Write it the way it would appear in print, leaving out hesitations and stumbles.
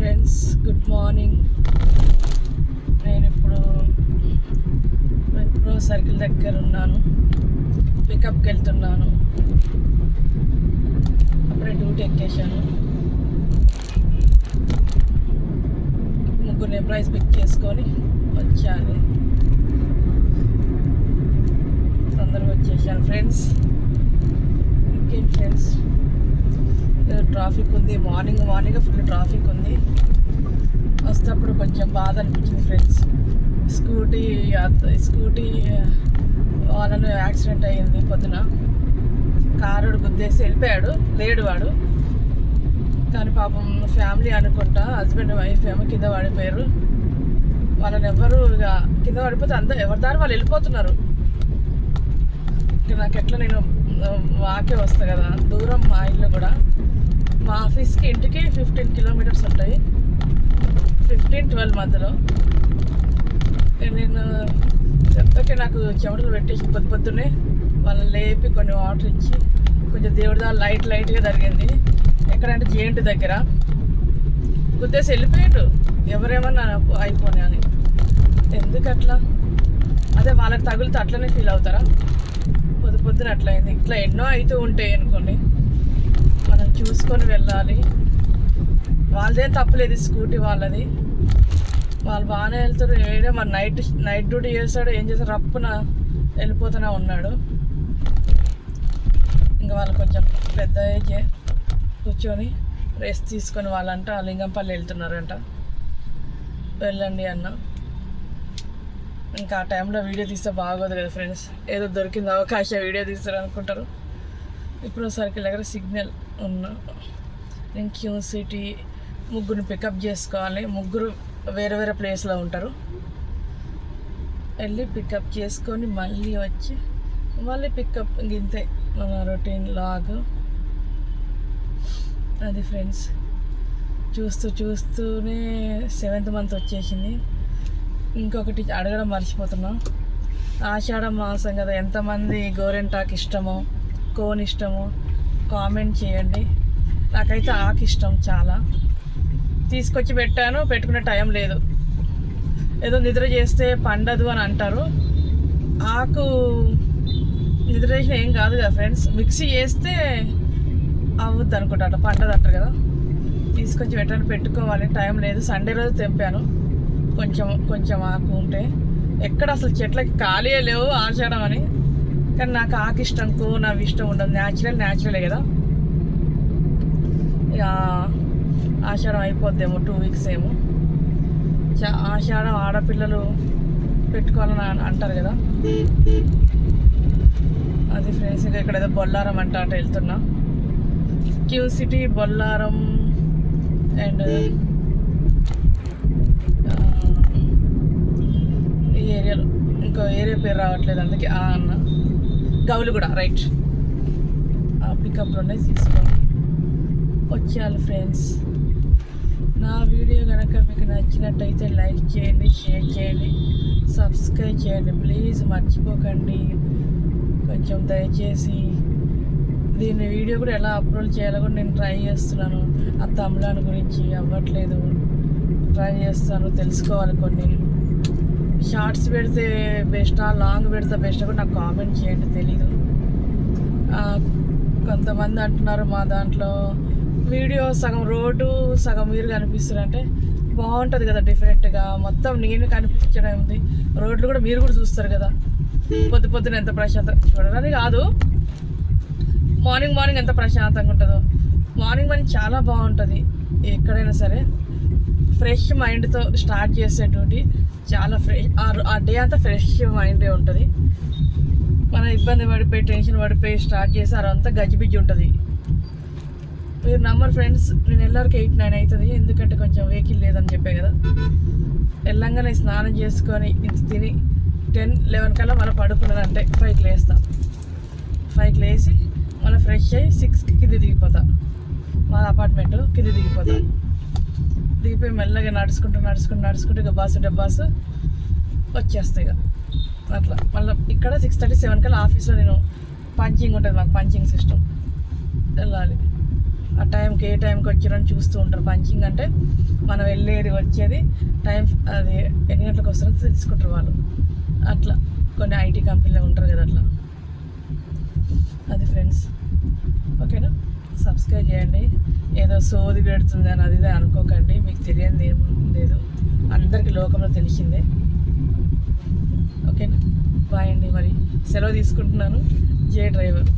Friends, good morning. నేను ఇప్పుడు circle దగ్గర ఉన్నాను. పికప్కి వెళ్తున్నాను. అప్పుడే డ్యూటీ ఎక్కేసాను. ముగ్గురు ఎంప్లాయీస్ పిక్ చేసుకొని వచ్చాను. తొందరగా వచ్చేసాను ఫ్రెండ్స్. ఇంకేం ఫ్రెండ్స్, ట్రాఫిక్ ఉంది. మార్నింగ్ ఫుల్ ట్రాఫిక్ ఉంది. వస్తేప్పుడు కొంచెం బాధ అనిపించింది ఫ్రెండ్స్. స్కూటీ వాళ్ళను యాక్సిడెంట్ అయ్యింది పొద్దున. కారుడు గుద్దేసి వెళ్ళిపోయాడు, లేడు వాడు. కానీ పాపం ఫ్యామిలీ అనుకుంటా, హస్బెండ్ వైఫ్ ఏమో కింద పడిపోయారు. వాళ్ళని ఎవరు ఇక కింద పడిపోతే అంతా ఎవరి దారి వాళ్ళు వెళ్ళిపోతున్నారు. నాకు ఎట్లా, నేను వాకే వస్తా కదా, దూరం మా ఇల్లు కూడా. మా ఆఫీస్కి ఇంటికి 15 కిలోమీటర్స్ ఉంటాయి, 15-12 మధ్యలో. నేను ఎంతకే నాకు చెమటలు పెట్టేసి పొద్దున్నే వాళ్ళని లేపి కొన్ని వాటర్ ఇచ్చి కొంచెం దేవుడిదా లైట్గా జరిగింది. ఎక్కడంటే జేఎన్టీ దగ్గర గుద్దేసి వెళ్ళిపోయాడు. ఎవరేమన్నా అయిపోయి అని. ఎందుకు అట్లా? అదే వాళ్ళకి తగులితే అట్లనే ఫీల్ అవుతారా? పొద్దున అట్లయింది. ఇట్లా ఎన్నో అవుతూ ఉంటాయి అనుకోండి, మనం చూసుకొని వెళ్ళాలి. వాళ్ళదేం తప్పలేదు, స్కూటీ వాళ్ళది. వాళ్ళు బాగానే వెళ్తారు. ఏదో మరి నైట్ డ్యూటీ చేస్తాడు, ఏం చేస్తాడు, రప్పున వెళ్ళిపోతూనే ఉన్నాడు. ఇంకా వాళ్ళు కొంచెం పెద్ద ఏజే, కూర్చొని రెస్ట్ తీసుకొని వాళ్ళంట లింగంపల్లి వెళ్తున్నారంట. వెళ్ళండి అన్న. ఇంకా ఆ టైంలో వీడియో తీస్తే బాగోదు కదా ఫ్రెండ్స్. ఏదో దొరికింది అవకాశం వీడియో తీస్తారు అనుకుంటారు. ఇప్పుడు సర్కిల్ దగ్గర సిగ్నల్ ఉన్నా. నేను క్యూ సిటీ ముగ్గురిని పికప్ చేసుకోవాలి. ముగ్గురు వేరే వేరే ప్లేస్లో ఉంటారు. వెళ్ళి పికప్ చేసుకొని మళ్ళీ వచ్చి మళ్ళీ పికప్. ఇంతే మన రొటీన్ లాగ్. అది ఫ్రెండ్స్. చూస్తూనే 7th మంత్ వచ్చేసింది. ఇంకొకటి అడగడం మర్చిపోతున్నా. ఆషాఢ మాసం కదా, ఎంతమంది గోరెంటాకు ఇష్టమో, కోన్ ఇష్టమో కామెంట్ చేయండి. నాకైతే ఆకు ఇష్టం చాలా. తీసుకొచ్చి పెట్టాను, పెట్టుకునే టైం లేదు. ఏదో నిద్ర చేస్తే పండదు అని అంటారు. ఆకు నిద్ర చేసిన ఏం కాదు కదా ఫ్రెండ్స్. మిక్సీ చేస్తే అవ్వద్దు అనుకుంటా, అట్లా పండదు అంటారు కదా. తీసుకొచ్చి పెట్టాను, పెట్టుకోవాలి, టైం లేదు. సండే రోజు తెంపాను. కొంచెం ఆకు ఉంటే. ఎక్కడ అసలు చెట్లకి ఖాళీ లేవు ఆషాఢం అని. కానీ నాకు ఆకు ఇష్టం, కోన్ అవి ఇష్టం ఉండదు. న్యాచురలే కదా. ఇక ఆషాఢం అయిపోద్దేమో, 2 weeks ఏమో. ఆషాఢం ఆడపిల్లలు పెట్టుకోవాలని అంటారు కదా. అది ఫ్రెండ్స్. ఇంకా ఇక్కడ ఏదో బొల్లారం అంట, అటు వెళ్తున్నా. క్యూ సిటీ, బొల్లారం అండ్ ఈ ఏరియాలో ఇంకో ఏరియా పేరు రావట్లేదు, అందుకే అన్న గౌలు కూడా రైట్. ఆ పికప్లోనే తీసుకోండి వచ్చేయాలి ఫ్రెండ్స్. నా వీడియో కనుక మీకు నచ్చినట్టయితే లైక్ చేయండి, షేర్ చేయండి, సబ్స్క్రైబ్ చేయండి ప్లీజ్, మర్చిపోకండి. కొంచెం దయచేసి దీని వీడియో కూడా ఎలా అప్లోడ్ చేయాలో కూడా నేను ట్రై చేస్తున్నాను. ఆ తమిళాన్ గురించి అవ్వట్లేదు, ట్రై చేస్తాను, తెలుసుకోవాలి. కొన్ని షార్ట్స్ పెడితే బెస్టా, లాంగ్ పెడితే బెస్టా కూడా నాకు కామెంట్ చేయండి, తెలీదు. కొంతమంది అంటున్నారు మా దాంట్లో వీడియో సగం రోడ్డు సగం మీరు కనిపిస్తారంటే బాగుంటుంది కదా, డిఫరెంట్గా. మొత్తం నేను కనిపించడం ఉంది, రోడ్లు కూడా మీరు కూడా చూస్తారు కదా. పొద్దున ఎంత ప్రశాంతంగా చూడాలని కాదు, మార్నింగ్ ఎంత ప్రశాంతంగా ఉంటుందో. మార్నింగ్ చాలా బాగుంటుంది. ఎక్కడైనా సరే ఫ్రెష్ మైండ్తో స్టార్ట్ చేసే డ్యూటీ చాలా ఫ్రెష్. ఆ డే అంతా ఫ్రెష్ మైండే ఉంటుంది. మన ఇబ్బంది పడిపోయి టెన్షన్ పడిపోయి స్టార్ట్ చేసి అదంతా గజిబిజ్జి ఉంటుంది. మీరు నమ్మరు ఫ్రెండ్స్, నేను వెళ్ళరికి 8-9 అవుతుంది. ఎందుకంటే కొంచెం వెహికల్ లేదని చెప్పే కదా. వెళ్ళంగానే స్నానం చేసుకొని ఇంత తిని 10-11 కల్లా మళ్ళీ పడుకున్నానంటే 5కి లేస్తాం. 5కి లేచి మళ్ళీ ఫ్రెష్ అయ్యి 6కి కింద దిగిపోతా. మా అపార్ట్మెంట్ కింద దిగిపోతా. దిగిపోయి మెల్లగా నడుచుకుంటూ ఇక బస్సు వచ్చేస్తాయి. ఇక అట్లా మళ్ళీ ఇక్కడ 6:30-7 కల్లా ఆఫీస్లో నేను పంచింగ్ ఉంటుంది, మాకు పంచింగ్ సిస్టమ్ వెళ్ళాలి. ఆ టైంకి ఏ టైంకి వచ్చారని చూస్తూ ఉంటారు. పంచింగ్ అంటే మనం వెళ్ళేది వచ్చేది టైం, అది ఎన్ని గంటలకు వస్తారో తెలుసుకుంటారు వాళ్ళు. అట్లా కొన్ని ఐటీ కంపెనీలో ఉంటారు కదా, అట్లా. అది ఫ్రెండ్స్, ఓకేనా. సబ్స్క్రైబ్ చేయండి. ఏదో సోది పెడుతుంది అని అది అనుకోకండి, మీకు తెలియదు ఏం లేదు, అందరికీ లోకంలో తెలిసిందే. ఓకేనా, బాయ్ అండి. మరి సెలవు తీసుకుంటున్నాను. జే డ్రైవర్.